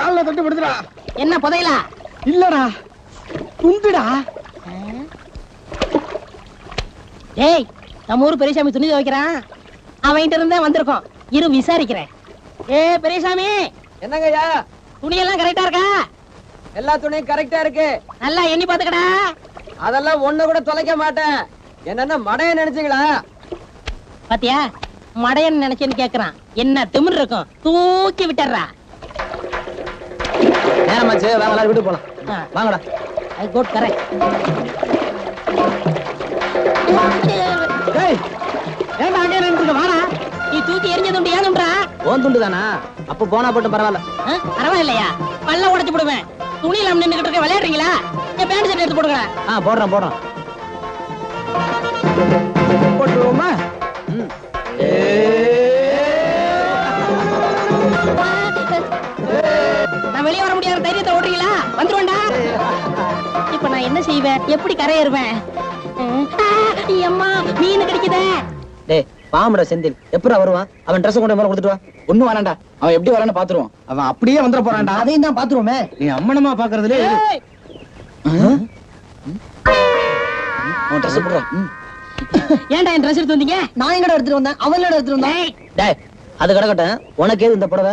கால்ல தட்டு படுத்துடா. என்ன புதையலா? இல்லடா, துண்டுடா. டேய், நம்ம ஊர் பெரியசாமி துணி துவைக்கிறான். அவன்கிட்ட இருந்தே வந்திருக்கோம். இரு விசாரிக்கிறேன். பெரியசாமி. என்னங்கய்யா? துணியெல்லாம் கரெக்டா இருக்கா? எல்லா துணியும் கரெக்டா இருக்கு. நல்லா எண்ணி பாத்துக்கடா. அதெல்லாம் ஒண்ணு கூட தொலைக்க மாட்டேன். என்னன்னா மடைய நினைச்சீங்களா? பாத்தியா, மடையன்னு நினைச்சேன்னு கேக்குறான். என்ன திமிர் இருக்கும், தூக்கி விட்டுறா. நேரமாச்சு, வாங்க எல்லாரும் வீட்டுக்கு போலாம். வாங்கடா. I quote correct. டேய், ஏன்டா அங்கே நின்னுட்டு வாடா. நீ தூக்கி எரிஞ்ச துண்டு ஏனும்டா? ஓன் துண்டு தானா? அப்ப போனா போட்டும் பரவாயில்ல. பரவாயில்லையா? பல்ல உடைச்சு போடுவேன். துணியில நின்னுகிட்டு இருக்க விளையாடுறீங்களா? என் பேண்ட் ஷர்ட் எடுத்து போடுங்க. போடுறோம் போடுறோம். போட்டுருவோமா? நான் வெளியே வர முடியாத தைரியத்தை ஓடுறீங்களா? வந்துருவேன்டா. இப்ப நான் என்ன செய்வேன்? எப்படி கரையேறுவேன்? அம்மா, மீன் கிடைக்குதே. டேய், பாம்புடா செந்தில். எப்படா வருவான்? அவன் ட்ரெஸ் கொண்டு மேல கொடுத்துட்டு வா. ஒண்ணும் வேணாண்டா, அவன் எப்படி வரான்னு பாத்துருவோம். அவன் அப்படியே வந்துட போறான்டா. அதையும் தான் பாத்துருவோமே. நீ அம்மனமா பாக்குறதுல ட்ரெஸ் போடுறா. ஏன்டா என் ட்ரெஸ் எடுத்து வந்தீங்க? நான் எங்கடா எடுத்துட்டு வந்தேன்? அவன் எடுத்துட்டு வந்தான். டேய், அது கிடக்கட்டும். உனக்கு ஏது இந்த புடவை?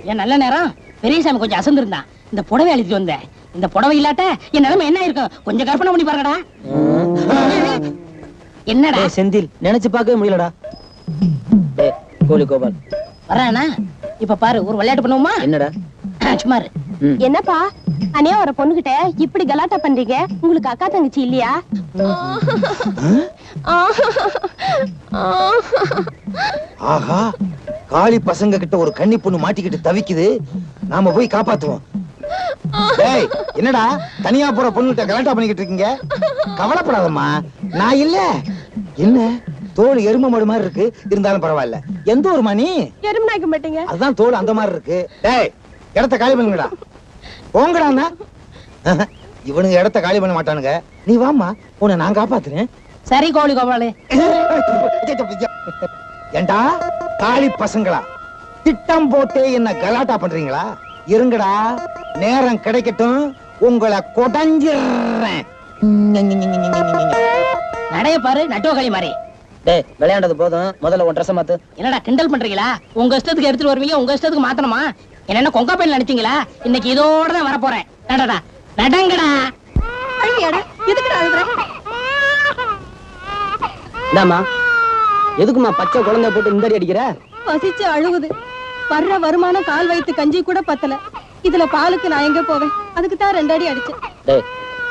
என் நல்ல நேரம் பெரியசாமி கொஞ்சம் அசந்திருந்தான். இந்த புடவை அழிச்சிட்டு வந்தேன். இந்த புடவை இல்லாட்ட என் நிலைமை என்ன இருக்கும்? கொஞ்சம் கற்பனை பண்ணி பாருங்கடா. என்னடா செந்தில், நினைச்சு பார்க்கவே முடியலடா. டேய் கோலி கோபால் வரானா? இப்ப பாரு, ஒரு விளையாட்டு பண்ணுவோமா? என்னடா? சும்மா இரு. என்னப்பா அனியா ஒரு பொண்ணுகிட்ட இப்படி கலாட்டா பண்றீங்க? உங்களுக்கு அக்கா தங்கச்சி இல்லையா? ஆஹா, காளி பசங்க கிட்ட ஒரு கன்னி பொண்ணு மாட்டிக்கிட்டு தவிக்குது. நாம போய் காப்பாத்துவோம். டேய், என்னடா தனியா போற பொண்ணுகிட்ட கலாட்டா பண்ணிக்கிட்டு இருக்கீங்க? கவலைப்படாதம்மா, நான் இல்ல. என்ன தோல் எரும மாடு மாதிரி இருக்கு, இருந்தாலும் பரவாயில்ல. எந்த ஒரு மணி எறும்பு நாய்க்க மாட்டீங்க? அதுதான் தோல் அந்த மாதிரி இருக்கு. டேய், இடத்த காலி பண்ணுங்கடா. போங்கடா. இவனுங்க இடத்த காலி பண்ண மாட்டானுங்க. நீ வாமா, உன்னை நான் காப்பாத்துறேன். சரி கோழி கோபாலு. ஏண்டா காளி பசங்களா, திட்டம் போட்டே என்ன கலாட்டா பண்றீங்களா? இருங்கடா, நேரம் கிடைக்கட்டும், உங்களை கொடைஞ்சிடுறேன். நடைய பாரு, நட்டுவ மாதிரி. டேய், விளையாண்டது போதும், முதல்ல உன் ட்ரெஸ் மாத்து. என்னடா கிண்டல் பண்றீங்களா? உங்க இஷ்டத்துக்கு எடுத்துட்டு வருவீங்க, உங்க இஷ்டத்துக்கு மாத்தணுமா? என்ன கொங்கா பையன் நினைச்சீங்களா? இன்னைக்கு இதோட தான் வர போறேன். நடடா, நடங்கடா. எதுக்குடா அழுகுற? இந்தாமா, எதுக்குமா பச்சை குழந்தை போட்டு இந்த அடி அடிக்கிற? பசிச்சு அழுகுது. வர்ற வருமானம் கால் வயித்து கஞ்சி கூட பத்தல. இதுல பாலுக்கு நான் எங்க போவேன்? அதுக்கு தான் 2 அடி அடிச்சேன். டேய்,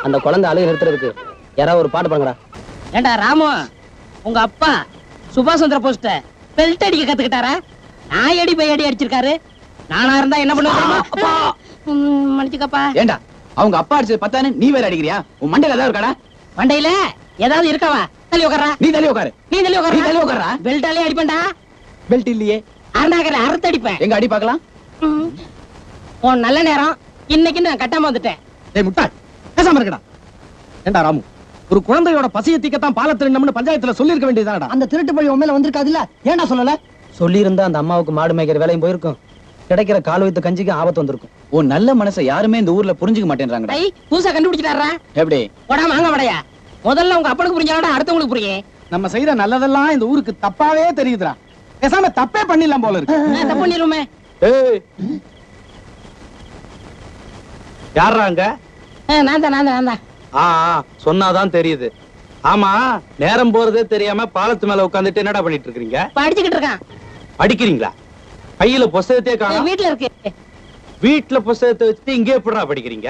அந்த குழந்தை அழுகு நிறுத்துறதுக்கு யாராவது ஒரு பாட்டு பாருங்கடா. ஏண்டா ராமு, உங்க அப்பா சுபாஷ் சந்திர போஸ்ட பெல்ட் அடிக்க கத்துக்கிட்டாரா? நான் அடி பை அடி அடிச்சிருக்காரு. நானா இருந்தா என்ன பண்ணுவேன்? மன்னிச்சுக்கப்பா. ஏண்டா அவங்க அப்பா அடிச்சது பத்தானே நீ வேற அடிக்கிறியா? உன் மண்டையில ஏதாவது இருக்காடா? மண்டையில ஏதாவது இருக்கவா? தள்ளி உட்காரா. நீ தள்ளி உட்காரு. நீ தள்ளி உட்காரு. நீ தள்ளி உட்காரா. பெல்ட்டாலே அடிப்பேன்டா. பெல்ட் இல்லையே. அரணாகர அறுத்து அடிப்பேன். எங்க அடி பார்க்கலாம். உன் நல்ல நேரம் இன்னைக்கு நான் கட்டாம வந்துட்டேன். டேய் முட்டாள், பேசாம இருக்கடா. ஏண்டா ராமு, ஒரு குழந்தையோட பசியை தீக்கத்தான் பாலத்துல நம்மனு பஞ்சாயத்துல சொல்லி இருக்க வேண்டியதானடா. அந்த திருட்டு பழி உண்மையில வந்திருக்காதுல்ல, ஏன்டா சொல்லல? சொல்லி இருந்தா அந்த அம்மாவுக்கு மாடு மேய்க்கிற வேலையும் போயிருக்கும், கிடைக்கிற கால் வைத்த கஞ்சிக்கு ஆபத்து வந்திருக்கும். உன் நல்ல மனசை யாருமே இந்த ஊர்ல புரிஞ்சுக்க மாட்டேன்றாங்கடா. ஐ, புதுசா கண்டுபிடிச்சிட்டாரா? எப்படி? போடா வாங்க வடையா. முதல்ல உங்க அப்பனுக்கு புரிஞ்சாடா, அடுத்தவங்களுக்கு புரியும். நம்ம செய்யற நல்லதெல்லாம் இந்த ஊருக்கு தப்பாவே தெரியுதுடா. பேசாம தப்பே பண்ணிடலாம் போல இருக்கு. தப்பு பண்ணிருமே. ஏய், யாராங்க? நான் தான். சொன்னாதான் தெரியுது. ஆமா, நேரம் போறதே தெரியாம பாலத்து மேல உட்கார்ந்துட்டு என்னடா பண்ணிட்டு இருக்கீங்க? படிச்சுக்கிட்டு இருக்கான். படிக்கிறீங்களா? கையில புஸ்தகத்தையே காணோம். வீட்டுல இருக்கு. வீட்டுல புஸ்தகத்தை வச்சுட்டு இங்கே எப்படிடா படிக்கிறீங்க?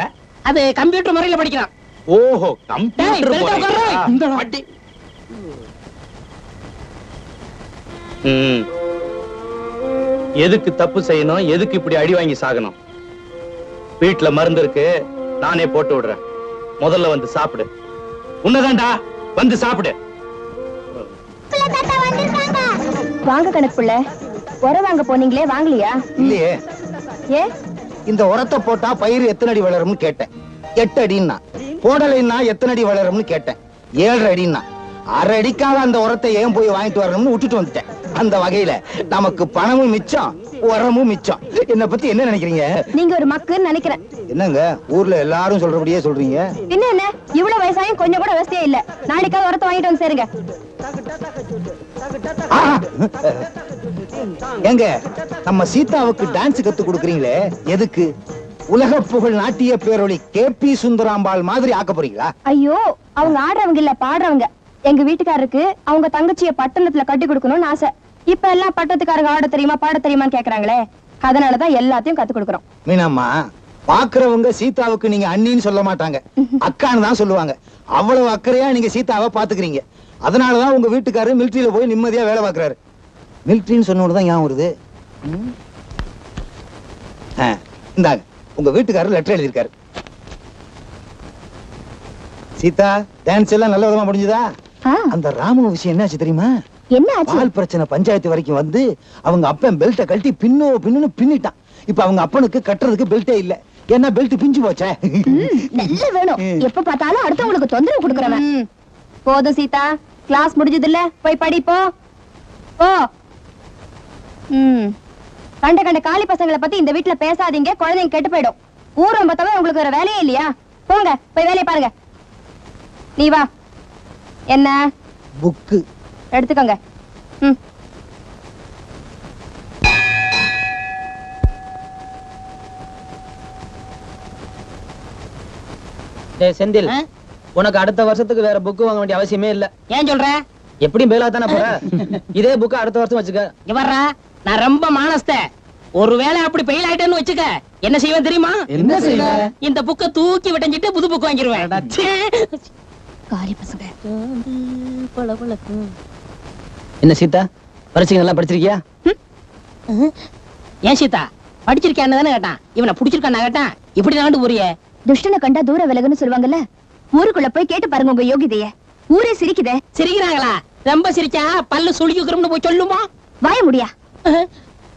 அது கம்ப்யூட்டர் முறையில படிக்கிறான். ஓஹோ, கம்ப்யூட்டர் டேய், போறீங்களா? இந்த அடி. எதுக்கு தப்பு செய்யணும், எதுக்கு இப்படி அடி வாங்கி சாகணும்? வீட்டுல மருந்து இருக்கு, நானே போட்டு விடுறேன். முதல்ல வந்து சாப்பிடு. உன்னதான்டா, வந்து சாப்பிடு. வாங்க கணக்குள்ள உர வாங்க போனீங்களே, வாங்கலையா? இல்லையே. ஏ, இந்த உரத்தை போட்டா பயிர் எத்தனை அடி வளரும்னு கேட்டேன். 8 அடின்னா. போடலைன்னா எத்தனை அடி வளரும்னு கேட்டேன். 7 அடின்னா. 1/2 அடிக்காக அந்த உரத்தை ஏன் போய் வாங்கிட்டு வரணும்னு விட்டுட்டு வந்துட்டேன். அந்த வகையில நமக்கு பணமும் மிச்சம், உரமும் மிச்சம். என்ன பத்தி என்ன நினைக்கிறீங்க? நீங்க ஒரு மக்குன்னு நினைக்கிறேன். என்னங்க ஊர்ல எல்லாரும் சொல்றபடியே சொல்றீங்க? பின்ன என்ன, இவ்வளவு வயசாயும் கொஞ்சம் கூட வசதியே இல்ல. நாளைக்காவது உரத்தை வாங்கிட்டு வந்து சேருங்க. எங்க நம்ம சீதாவுக்கு டான்ஸ் கத்து கொடுக்குறீங்களே, எதுக்கு? உலக புகழ் நாட்டிய பேரொளி கேபி சுந்தராம்பாள் மாதிரி ஆக்க போறீங்களா? ஐயோ, அவங்க ஆடுறவங்க இல்ல, பாடுறவங்க. எங்க வீட்டுக்காரருக்கு அவங்க தங்கச்சிய பட்டணத்துல கட்டி கொடுக்கணும்னு ஆசை. இப்ப எல்லாம் பட்டத்துக்காரங்க ஆட தெரியுமா பாட தெரியுமான்னு கேக்குறாங்களே, அதனாலதான் எல்லாத்தையும் கத்து கொடுக்கறோம். மீனாம்மா, பாக்குறவங்க சீதாவுக்கு நீங்க அண்ணின்னு சொல்ல மாட்டாங்க, அக்கான்னு தான் சொல்லுவாங்க. அவ்வளவு அக்கறையா நீங்க சீதாவை பாத்துக்கிறீங்க. அதனாலதான் உங்க வீட்டுக்காரரு மிலிட்டரியில போய் நிம்மதியா வேலை பாக்குறாரு. மிலிட்டரின்னு சொன்னோடுதான் ஞாபகம் வருது. இந்தாங்க, உங்க வீட்டுக்காரர் லெட்டர் எழுதியிருக்காரு. சீதா, டான்ஸ் எல்லாம் நல்ல விதமா முடிஞ்சதா? அந்த ராமு விஷயம் என்னாச்சு தெரியுமா? என்ன ஆச்சு? பால் பிரச்சனை பஞ்சாயத்து வரைக்கும் வந்து அவங்க அப்பன் பெல்ட்டை கழட்டி பின்னு பின்னிட்டான். இப்ப அவங்க அப்பனுக்கு கட்டுறதுக்கு பெல்ட்டே இல்ல. ஏன்னா பெல்ட் பிஞ்சு போச்சே. நல்ல வேணும், எப்ப பார்த்தாலும் அடுத்தவங்களுக்கு தொந்தரவு கொடுக்கறவன். போதும் சீதா, கிளாஸ் முடிஞ்சது இல்ல, போய் படிப்போ. ஓ, கண்ட கண்ட காலி பசங்களை பத்தி இந்த வீட்டுல பேசாதீங்க, குழந்தைங்க கெட்டு போயிடும். ஊரம் பார்த்தாவே உங்களுக்கு வேற வேலையே இல்லையா? போங்க, போய் வேலையை பாருங்க. நீ வா. என்ன புக்கு எடுத்துக்கோங்க. செந்தில், உனக்கு அடுத்த வருஷத்துக்கு வேற புக் வாங்க வேண்டிய அவசியமே இல்ல. ஏன் சொல்ற? எப்படியும் பேலா தானே போற. இதே புக் அடுத்த வருஷம் வச்சுக்க. இங்க வர்றா, நான் ரொம்ப மானஸ்த. ஒருவேளை அப்படி பெயில் ஆயிட்டேன்னு வச்சுக்க, என்ன செய்வேன் தெரியுமா? என்ன செய்வ? இந்த புக்க தூக்கி விட்டஞ்சிட்டு புது புக் வாங்கிடுவேன். காலி பசங்க. என்ன சீதா, பரிச்சைகள் எல்லாம் படிச்சிருக்கியா? ஏன் சீதா, படிச்சிருக்கான்னு தானே கேட்டான். இவனை புடிச்சிருக்கான்னு கேட்டான். இப்படி நாண்டு போறியே. துஷ்டனை கண்டா தூர விலகுன்னு சொல்லுவாங்கல்ல, ஊருக்குள்ள போய் கேட்டு பாருங்க உங்க யோகிதைய. ஊரே சிரிக்குதே. சிரிக்கிறாங்களா? ரொம்ப சிரிச்சா பல்லு சுளிக்குறோம்னு போய் சொல்லுமா? வாய முடியா?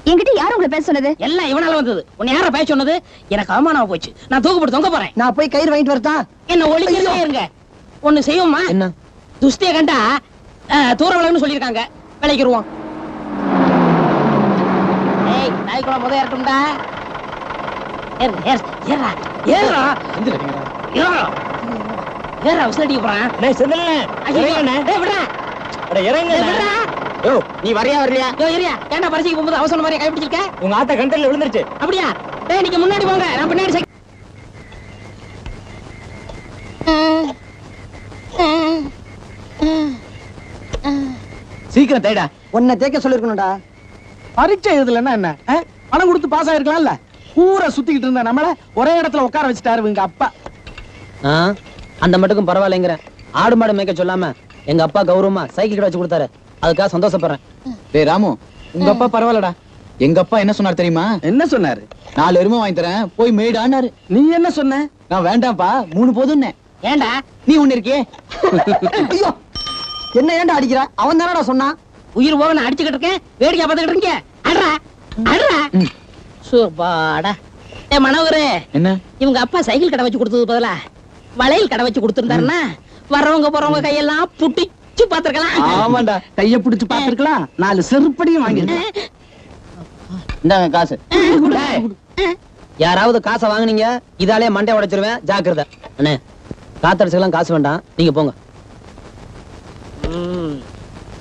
என்கிட்ட யாரும் உங்களை பேச சொன்னது? எல்லாம் இவனால வந்தது. உன்னை யார பேச சொன்னது? எனக்கு அவமானமா போச்சு. நான் தூக்கப்பட்டு தொங்க போறேன். நான் போய் கயிறு வாங்கிட்டு வரட்டா? என்ன ஒளிக்கிறதே இருங்க. ஒண்ணு செய்வோமா? என்ன? துஷ்டிய கண்டா தூர விலகுன்னு சொல்லிருக்காங்க, விளைக்கிருவோம். ஏய், நாய்க்குள்ள முத ஏறட்டும்டா. ஏறா ஏறா ஏறா ஏறா விசிலடிக்க போறான். நீ வரையா வரலையா? ஏன்டா பரிசைக்கு போகும்போது அவசரம் மாதிரி கைப்பிடிச்சிருக்க? உங்க ஆத்த கண்டல்ல விழுந்துருச்சு. அப்படியா? டேய், நீங்க முன்னாடி போங்க, நான் பின்னாடி சீக்கிரம் தேடா. உன்னை தேக்க சொல்லிருக்கணும்டா. பரீட்சை எழுதலன்னா என்ன? பணம் கொடுத்து பாஸ் ஆயிருக்கலாம்ல. ஊரை சுத்திக்கிட்டு இருந்த நம்மள ஒரே இடத்துல உட்கார வச்சுட்டாரு எங்க அப்பா. அந்த மட்டுக்கும் பரவாயில்லைங்கிற. ஆடு மாடு மேய்க்க சொல்லாம எங்க அப்பா கௌரவமா சைக்கிள் கடை வச்சு கொடுத்தாரு. அதுக்காக சந்தோஷப்படுறேன். டேய் ராமு, உங்க அப்பா பரவாயில்லடா. எங்க அப்பா என்ன சொன்னார் தெரியுமா? என்ன சொன்னாரு? 4 எருமை வாங்கி தரேன், போய் மேய்டான்னாரு. நீ என்ன சொன்ன? நான் வேண்டாம்ப்பா, 3 போதும்னே. ஏண்டா நீ ஒண்ணு இருக்கியே. ஐயோ, என்ன ஏன்டா அடிக்கிற? அவன் தானடா சொன்னான். உயிர் போக நான் அடிச்சுக்கிட்டு இருக்கேன், வேடிக்கை பார்த்துக்கிட்டு இருக்கேன். அட்ரா அட்ரா சூப்பாடா. ஏ மனோகரே, என்ன? இவங்க அப்பா சைக்கிள் கடை வச்சு கொடுத்தது பதிலா வளையல் கடை வச்சு கொடுத்திருந்தாருன்னா வர்றவங்க போறவங்க கையெல்லாம் புட்டிச்சு பாத்துருக்கலாம். ஆமாண்டா, கைய பிடிச்சு பாத்துருக்கலாம். 4 செருப்படியும் வாங்கிருக்கலாம். இந்தாங்க காசு. யாராவது காசை வாங்குனீங்க, இதாலே மண்டை உடைச்சிருவேன், ஜாக்கிரதை. அண்ணே, காத்தடிச்சுக்கலாம் காசு வேண்டாம், நீங்க போங்க.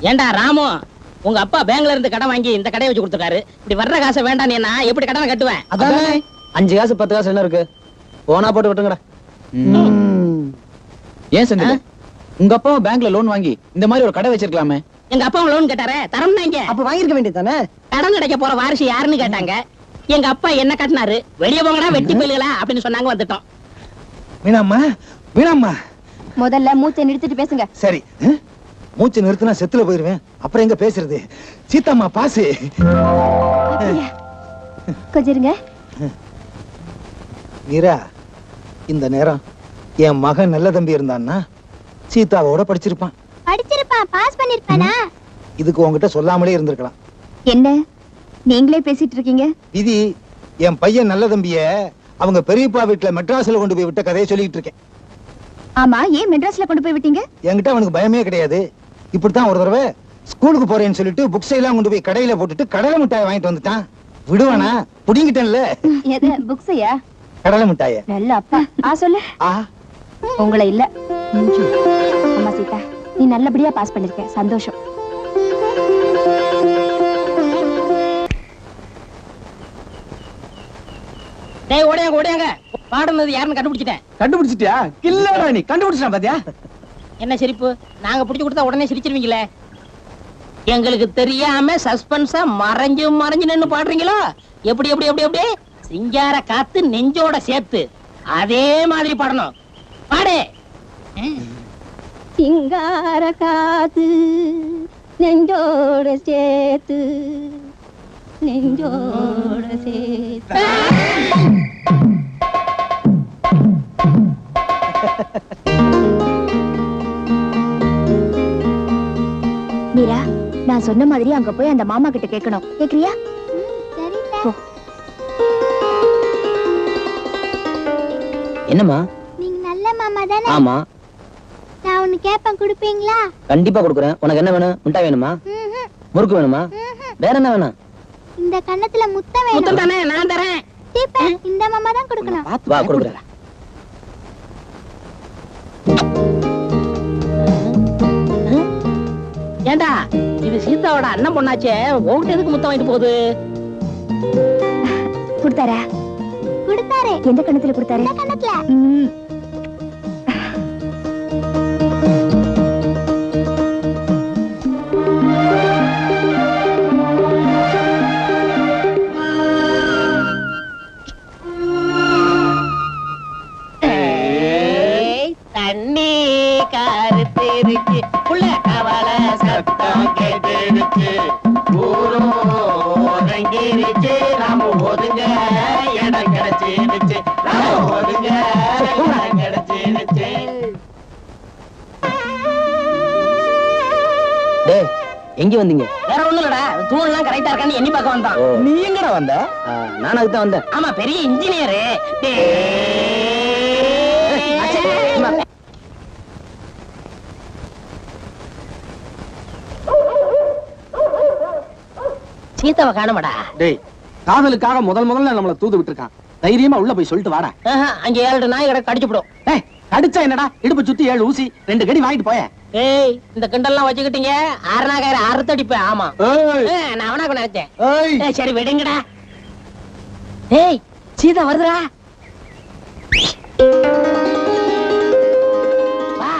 ஏண்டா ராமு, உங்க அப்பா பேங்க்ல இருந்து கடன் வாங்கி இந்த கடையை வச்சு கொடுத்துருக்காரு. இப்படி வர்ற காசை வேண்டாம், நீ நான் எப்படி கடனை கட்டுவேன்? அதானே 5 காசு 10 காசு என்ன இருக்கு? போனா போட்டு விட்டுங்கடா. ஏன் செந்தில், உங்க அப்பா பேங்க்ல லோன் வாங்கி இந்த மாதிரி ஒரு கடை வச்சிருக்கலாமே? எங்க அப்பா லோன் கேட்டாரே, தரம்னாங்க. அப்ப வாங்கிருக்க வேண்டியதானே? கடன் கிடைக்க போற வாரிசு யாருன்னு கேட்டாங்க. எங்க அப்பா என்ன கட்டினாரு, வெளியே போங்கடா வெட்டி போயிலுங்களா அப்படின்னு சொன்னாங்க, வந்துட்டோம். மீனாம்மா, மீனாம்மா, முதல்ல மூச்சை நிறுத்திட்டு பேசுங்க. சரி. மூச்சு நிறுத்தினா செத்துல போயிருவேன், அப்புறம் எங்க பேசுறது? சீதாம்மா பாசு. கொஞ்சம் இருங்க. மீரா, இந்த நேரம் என் மகன் நல்ல தம்பி இருந்தான்னா சீதாவோட படிச்சிருப்பான். படிச்சிருப்பான், பாஸ் பண்ணிருப்பானா? இதுக்கு உங்ககிட்ட சொல்லாமலே இருந்திருக்கலாம். என்ன நீங்களே பேசிட்டு இருக்கீங்க? விதி, என் பையன் நல்ல தம்பிய அவங்க பெரியப்பா வீட்டுல மெட்ராஸ்ல கொண்டு போய் விட்ட கதையை சொல்லிட்டு இருக்கேன். ஆமா, ஏன் மெட்ராஸ்ல கொண்டு போய் விட்டீங்க? என்கிட்ட அவனுக்கு பயமே கிடையாது. இப்படித்தான் ஒரு தடவை ஸ்கூலுக்கு போறேன்னு சொல்லிட்டு புக்ஸ் எல்லாம் கொண்டு போய் கடையில போட்டுட்டு கடலை மிட்டாய் வாங்கிட்டு வந்துட்டான். விடுவானா புடிங்கிட்டேன்ல. எது புக்ஸையா? கடலை மிட்டாய. நல்ல அப்பா. சொல்லு. உங்களை இல்ல. அம்மா சீதா, நீ நல்லபடியா பாஸ் பண்ணிருக்க, சந்தோஷம். டேய் ஓடியாங்க ஓடியாங்க, பாடுனது யாருன்னு கண்டுபிடிச்சிட்டேன். கண்டுபிடிச்சிட்டியா? இல்லடா நீ கண்டுபிடிச்சா பாத்தியா? என்ன சிரிப்பு? நாங்க புடிச்சு கொடுத்தா உடனே சிரிச்சிருவீங்களே. எங்களுக்கு தெரியாம சஸ்பென்ஸா மறைஞ்சு மறைஞ்சு நின்னு பாடுறீங்களோ? எப்படி எப்படி எப்படி எப்படி? சிங்கார காத்து நெஞ்சோட சேர்த்து அதே மாதிரி பாடணும். பாடு. சிங்கார காத்து நெஞ்சோட சேர்த்து நெஞ்சோட சேர்த்து. மீரா, நான் சொன்ன மாதிரி அங்க போய் அந்த மாமா கிட்ட கேட்கணும். கேக்குறியா? என்னம்மா? நீங்க நல்ல மாமா தானே? ஆமா. நான் ஒன்னு கேப்பேன், குடுப்பீங்களா? கண்டிப்பா கொடுக்குறேன். உனக்கு என்ன வேணும்? முட்டாய் வேணுமா? முறுக்கு வேணுமா? வேற என்ன வேணும்? இந்த கண்ணத்துல முத்தம் வேணும். முத்தம் தானே, நான் தரேன். சீப்பா, இந்த மாமா தான் கொடுக்கணும். வா கொடுக்குறேன். ஏண்டா, இது சீதாவோட அண்ணன் பொண்ணாச்சே, உன்கிட்ட எதுக்கு முத்தம் வாங்கிட்டு போகுது? கொடுத்தாரா? கொடுத்தாரே. எந்த கண்ணத்துல கொடுத்தாரு? இந்த கண்ணத்துல. தண்ணி கருத்திருச்சு, புள்ள கவல சத்தம் கேட்டுருச்சு, ஊரும் ஒதுங்கிருச்சு, நாம ஒதுங்க இடம் கிடைச்சிருச்சு, நாம ஒதுங்க இடம் கிடைச்சிருச்சு. டேய், எங்க வந்தீங்க? வேற ஒண்ணும் இல்லடா, தூணெல்லாம் கரெக்டா இருக்கான்னு எண்ணி பார்க்க வந்தான். நீ எங்கடா வந்த? நான் அதுக்கு தான் வந்தேன். ஆமா, பெரிய இன்ஜினியரு. சீதாவை காணுமாடா? டேய், காதலுக்காக முதல்ல நம்மள தூது விட்டுருக்கான். தைரியமா உள்ள போய் சொல்லிட்டு வாடா. அங்க 7 நாய் கிட்ட கடிச்சு விடும். டேய், கடிச்சா என்னடா? இடுப்பு சுத்தி 7 ஊசி, 2 கடி வாங்கிட்டு போய. ஏய், இந்த கிண்டல்லாம் வச்சுக்கிட்டீங்க, அரணாகார அறுத்தடிப்பேன். ஆமா, ஏய், நான் அவனா நினைச்சேன். ஏய், ஏய், சரி விடுங்கடா. ஏய், சீதா வருதுடா. வா.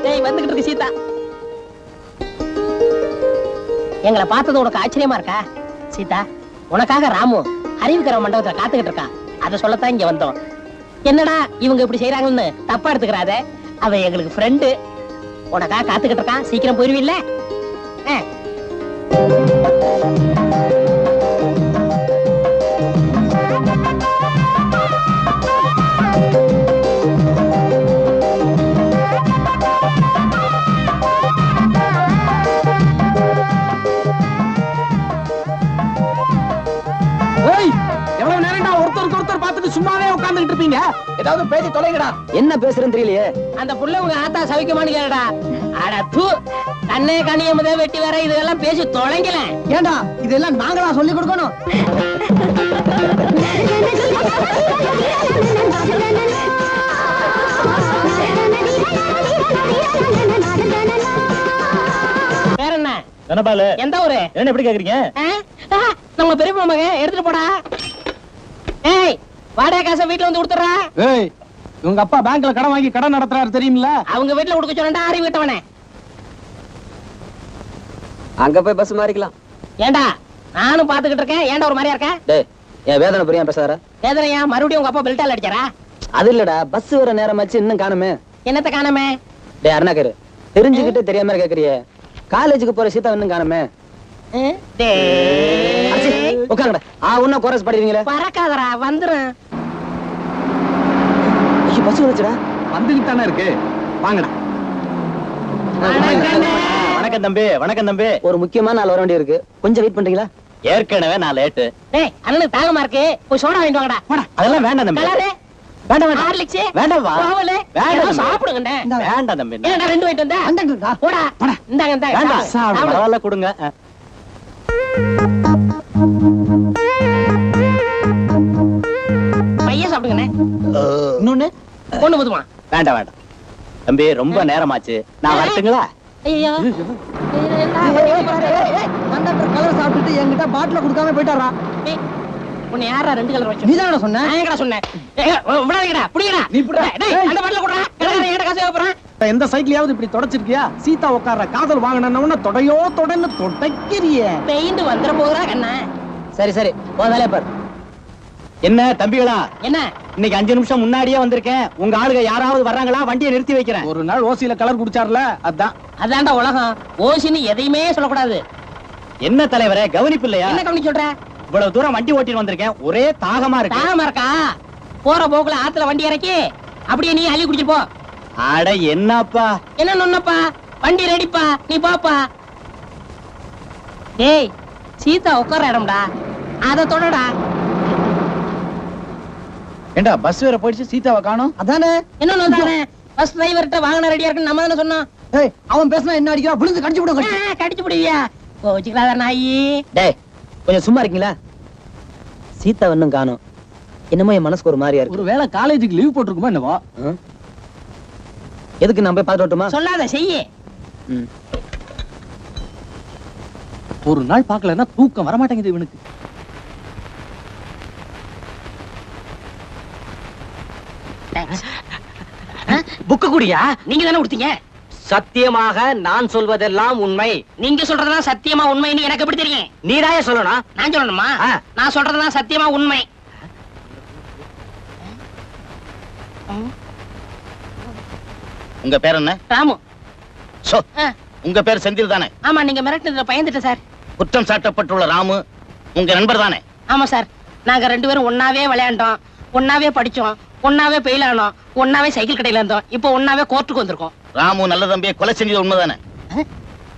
ஏய், வந்துகிட்டு இருக்கு சீதா. எங்களை பார்த்தது உனக்கு ஆச்சரியமா இருக்கா? சீதா, உனக்காக ராமு அறிவுக்கிற மண்டபத்துல காத்துக்கிட்டு இருக்கான். அதை சொல்லத்தான் இங்க வந்தோம். என்னடா இவங்க இப்படி செய்யறாங்கன்னு தப்பா எடுத்துக்கிறாத. அவன் எங்களுக்கு ஃப்ரெண்டு. உனக்காக காத்துக்கிட்டு இருக்கான். சீக்கிரம் போயிருவில்ல? ஏய், எவ்வளவு நேரம்டா ஒருத்தருக்கு ஒருத்தர் பார்த்துட்டு சும்மாவே உட்கார்ந்துட்டு இருப்பீங்க? ஏதாவது பேசி தொலைங்கடா. என்ன பேசுறேன்னு தெரியலையே. அந்த புள்ள உங்க ஆத்தா சவிக்கமானு கேளுடா. அட தூ, கண்ணே கண்ணிய முதல் வெட்டி வர இதெல்லாம் பேசி தொலைங்கல. ஏண்டா, இதெல்லாம் நாங்களா சொல்லி கொடுக்கணும்? வேற என்ன? தனபாலு, எந்த ஊரு? என்ன எப்படி கேக்குறீங்க? நம்ம பெரியப்பா மகன் எடுத்துட்டு போடா. ஏய், வாடகை காசை வீட்டுல வந்து கொடுத்துறா. ஏய், உங்க அப்பா பேங்க்ல கடன் வாங்கி கடன் நடத்துறாரு தெரியுமில்ல? அவங்க வீட்டுல கொடுக்க சொன்னா அறிவு விட்டவனே. அங்க போய் பஸ் மாறிக்கலாம். ஏண்டா, நானும் பாத்துக்கிட்டு இருக்கேன். ஏண்டா ஒரு மாதிரியா இருக்க? டேய், என் வேதனை புரியாம பேசாத. வேதனையா? மறுபடியும் உங்க அப்பா பெல்ட்டால அடிச்சாரா? அது இல்லடா, பஸ் வர நேரமாச்சு, இன்னும் காணுமே. என்னத்த காணமே? டேய் அருணாக்கரு, தெரிஞ்சுக்கிட்டு தெரியாம கேக்குறியே. காலேஜுக்கு போற சீதா இன்னும் காணுமே. உட்காருங்கடா. இன்னும் கோரஸ் படிக்கிறீங்களே. பறக்காதரா, வந்துரும். பஸ் வந்துச்சுடா. வந்துகிட்டு தானே இருக்கு. வாங்கடா. வணக்கம் தம்பி. வணக்கம் தம்பி. ஒரு முக்கியமான நாள் வர வேண்டிய இருக்கு. கொஞ்சம் வெயிட் பண்றீங்களா? ஏற்கனவே நான் லேட்டு. டேய், அண்ணனுக்கு தாகமா இருக்கு. போய் சோடா வாங்கிட்டு வாங்கடா. அதெல்லாம் வேண்டாம் தம்பி. கலரு வேண்டாம் வேண்டாம். ஹார்லிக்ஸ் வேண்டாம் வா. பாவலே வேண்டாம் சாப்பிடுங்கண்ணே. வேண்டாம் தம்பி. ஏன்டா 2 வாங்கிட்டு வந்தா? போடா. இந்தாங்க இந்தாங்க. வேண்டாம். சாப்பிடு. பரவாயில்ல கொடுங்க. சாப்பிடுங்கண்ணே. இன்னொன்னு ஒண்ணு போதுமா? வேண்டாம் வேண்டாம் தம்பி, ரொம்ப நேரமாச்சு, நான் வரட்டுங்களா? ஐயோ கலர் சாப்பிட்டுட்டு என்கிட்ட பாட்டில கொடுக்காம போயிட்டாரா? உன்னை யாரா 2 கலர் வச்சு? நீதானடா சொன்ன? நான் எங்கடா சொன்னேன்? விடாதீங்கடா, புடிங்கடா. நீ புடி. டேய், அந்த பாட்டில குடுறா. எங்கடா காசு வைப்பறேன்? எந்த சைக்கிளையாவது இப்படி தொடச்சிருக்கியா? சீதா உட்கார்ற காதல் வாங்கினவன தொடையோ தொடன்னு தொடைக்கிறியே. பெயிண்ட் வந்துற போறா கண்ணா. சரி சரி, போ வேலைய பாரு. என்ன தம்பிகளா, என்ன இன்னைக்கு 5 நிமிஷம் முன்னாடியே வந்திருக்கேன். உங்க ஆளுங்க யாராவது வர்றாங்களா? வண்டியை நிறுத்தி வைக்கிறேன். ஒரு நாள் ஓசியில கலர் குடிச்சார்ல, அதான். அதான்டா உலகம். ஓசின்னு எதையுமே சொல்லக்கூடாது. என்ன தலைவரே, கவனிப்பு இல்லையா? என்ன கவனிச்சு சொல்ற? இவ்வளவு தூரம் வண்டி ஓட்டிட்டு வந்திருக்கேன், ஒரே தாகமா இருக்கு. தாகமா இருக்கா? போற போக்குல ஆத்துல வண்டி இறக்கி அப்படியே நீ அள்ளி குடிச்சிட்டு போ. அட என்னப்பா, என்ன நொன்னப்பா, வண்டி ரெடிப்பா, நீ போப்பா. ஏய், சீதா உட்கார இடம்டா, அத தொடடா. ஏண்டா பஸ் வேற போயிடுச்சு, சீதாவை காணோம். அதானே. என்ன நொந்தானே? பஸ் டிரைவர்கிட்ட வாகனம் ரெடியா இருக்குன்னு நம்ம தானே சொன்னோம். ஏய், அவன் பேசினா என்ன அடிக்கிறா? விழுந்து கடிச்சு விடுங்க. கடிச்சு புடிவியா? கோச்சிக்கலாத நாயி. டேய் கொஞ்சம் சும்மா இருக்கீங்களா? சீதா இன்னும் காணோம். என்னமோ என் மனசுக்கு ஒரு மாதிரியா இருக்கு. ஒருவேளை காலேஜுக்கு லீவ் போட்டிருக்குமா என்னவோ? எதுக்கு நான் போய் பார்த்து வரட்டுமா? சொல்லாத செய்யி. ஒரு நாள் பார்க்கலன்னா தூக்கம் வர மாட்டேங்குது இவனுக்கு. புக்கு குடியா? நீங்க தானே கொடுத்தீங்க. சத்தியமாக நான் சொல்வதெல்லாம் உண்மை. நீங்க சொல்றதெல்லாம் சத்தியமா உண்மைன்னு எனக்கு எப்படி தெரியும்? நீதாயே சொல்லணும். நான் சொல்லணுமா? நான் சொல்றதெல்லாம் சத்தியமா உண்மை. உங்க பேர் என்ன? ராமு. உங்க பேர் செந்தில் தானே? ஆமா, நீங்க மிரட்டினதுல பயந்துட்டேன் சார். குற்றம் சாட்டப்பட்டுள்ள ராமு உங்க நண்பர் தானே? ஆமா சார், நாங்க 2 பேரும் ஒன்னாவே விளையாண்டோம், ஒன்னாவே படிச்சோம், ஒன்னாவே பெயில் ஆனோம், ஒன்னாவே சைக்கிள் கடையில இருந்தோம், இப்போ ஒன்னாவே கோர்ட்டுக்கு வந்திருக்கோம். ராமு நல்ல தம்பியை கொலை செஞ்சது உண்மைதானே?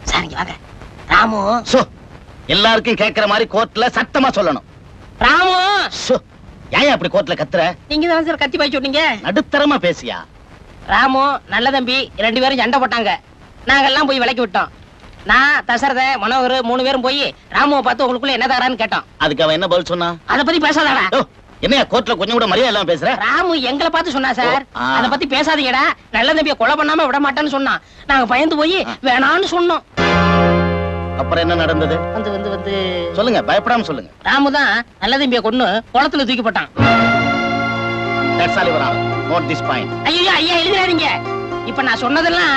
சார் இங்க வாங்க. ராமு எல்லாருக்கும் கேட்கிற மாதிரி கோர்ட்ல சத்தமா சொல்லணும். ராமு ஏன் அப்படி கோர்ட்ல கத்துற? நீங்க தான் சார் கத்தி பாய்ச்சி விட்டீங்க. நடுத்தரமா பேசியா? ராமு நல்ல தம்பி 2 பேரும் சண்டை போட்டாங்க, நாங்கெல்லாம் போய் விலக்கி விட்டோம். நான் தசரத மனோகர் 3 பேரும் போய் ராமுவை பார்த்து உங்களுக்குள்ள என்ன தரான்னு கேட்டோம். அதுக்கு அவன் என்ன பதில் சொன்னா? அத பத்தி பேசாதடா. என்னையா கோர்ட்ல கொஞ்சம் கூட மரியாதை இல்லாம பேசுற? ராமு எங்களை பார்த்து சொன்னா சார், அத பத்தி பேசாதீங்கடா, நல்ல தம்பியை கொலை பண்ணாம விட மாட்டேன்னு சொன்னான். நாங்க பயந்து போய் வேணான்னு சொன்னோம். அப்புறம் என்ன நடந்தது? வந்து சொல்லுங்க, பயப்படாம சொல்லுங்க. ராமு தான் நல்ல தம்பியை கொன்னு குளத்துல தூக்கி போட்டான். That's all your honor. Note this point. ஐயா ஐயா எழுதுறாதீங்க. இப்ப நான் சொன்னதெல்லாம்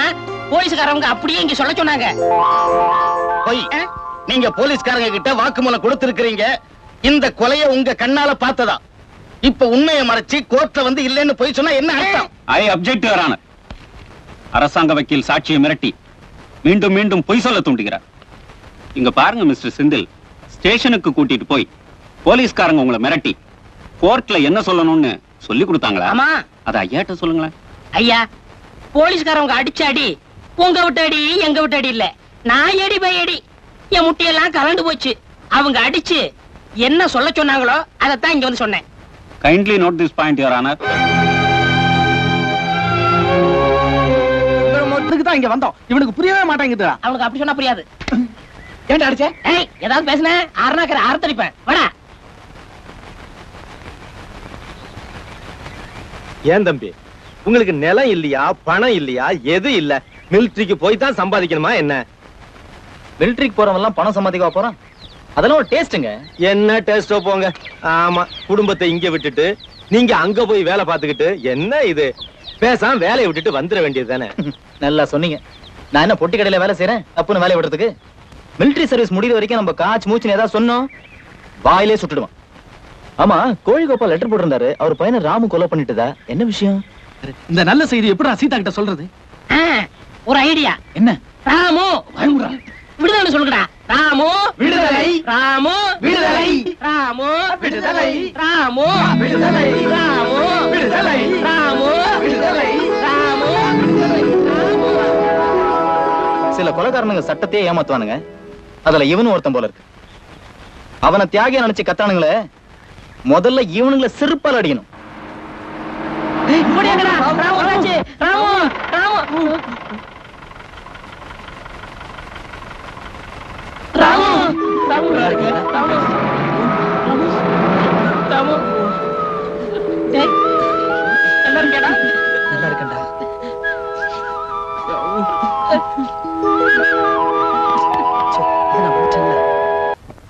போலீஸ்காரங்க அப்படியே இங்க சொல்ல சொன்னாங்க. போய் நீங்க போலீஸ்காரங்க கிட்ட வாக்குமூலம் கொடுத்திருக்கீங்க. இந்த கொலையை உங்க கண்ணால பார்த்ததா? இப்ப உண்மையை மறைச்சு கோர்ட்ல வந்து இல்லைன்னு போய் சொன்னா என்ன அர்த்தம்? ஐ அப்ஜெக்ட் யுவர் ஆனர். அரசாங்க வக்கீல் சாட்சியை மிரட்டி மீண்டும் மீண்டும் பொய் சொல்ல தூண்டுகிறார். இங்க பாருங்க மிஸ்டர் செந்தில், ஸ்டேஷனுக்கு கூட்டிட்டு போய் போலீஸ்காரங்க உங்களை மிரட்டி கோர்ட்ல என்ன சொல்லணும்னு சொல்லி கொடுத்தாங்களா? ஆமா. அத ஐயாட்ட சொல்லுங்களேன். ஐயா, போலீஸ்காரங்க அடிச்ச அடி உங்க விட்டு அடி எங்க விட்டு அடி இல்ல, நான் எடி பை அடி. என் முட்டையெல்லாம் கலந்து போச்சு. அவங்க அடிச்சு என்ன சொல்ல சொன்னாங்களோ அதைத்தான் இங்க வந்து சொன்னேன். Kindly note this point your honour. தான் இங்க வந்தோம், இவனுக்கு புரியவே மாட்டேங்குது. அவனுக்கு அப்படி சொன்னா புரியாது. ஏன்டா அடிச்சே? ஏய், ஏதாவது பேசுன அரணாக்கற அறுத்தடிப்பேன். வாடா. ஏன் தம்பி, உங்களுக்கு நிலம் இல்லையா, பணம் இல்லையா, எது இல்ல? மிலிட்டரிக்கு போய் தான் சம்பாதிக்கணுமா என்ன? மிலிட்டரிக்கு போறவங்க எல்லாம் பணம் சம்பாதிக்க போறான், அதெல்லாம் ஒரு டேஸ்ட்ங்க. என்ன டேஸ்டோ போங்க. ஆமா, குடும்பத்தை இங்க விட்டுட்டு நீங்க அங்க போய் வேலை பார்த்துக்கிட்டு என்ன இது? பேசாம வேலையை விட்டுட்டு வந்துட வேண்டியது தானே. நல்லா சொன்னீங்க. நான் என்ன பொட்டி கடையில வேலை செய்யறேன் தப்புன்னு வேலையை விடுறதுக்கு? மிலிட்டரி சர்வீஸ் முடிகிற வரைக்கும் நம்ம காச்சு மூச்சுன்னு ஏதாவது சொன்னோம் வாயிலே சுட்டுடுவான். ஆமா, கோழிகோபால் லெட்டர் போட்டிருந்தாரு, அவர் பையனை ராமு கொலை பண்ணிட்டுதா? என்ன விஷயம்? இந்த நல்ல செய்தி எப்படி சீதா கிட்ட சொல்றது? ஒரு ஐடியா. என்ன? ராமு விடுதலை சொல்லுங்கடா. ராமு விடுதலை, ராமு விடுதலை, ராமு விடுதலை, ராமு விடுதலை, ராமு விடுதலை, ராமு விடுதலை, ராமு விடுதலை. சில கொலைகாரனுங்க சட்டத்தையே ஏமாத்துவானுங்க, அதுல இவனும் ஒருத்தன் போல இருக்கு. அவனை தியாகியா நினைச்சு கத்தானுங்களே, முதல்ல இவனுங்களை செருப்பால் அடிக்கணும். ராமு ராசாவும்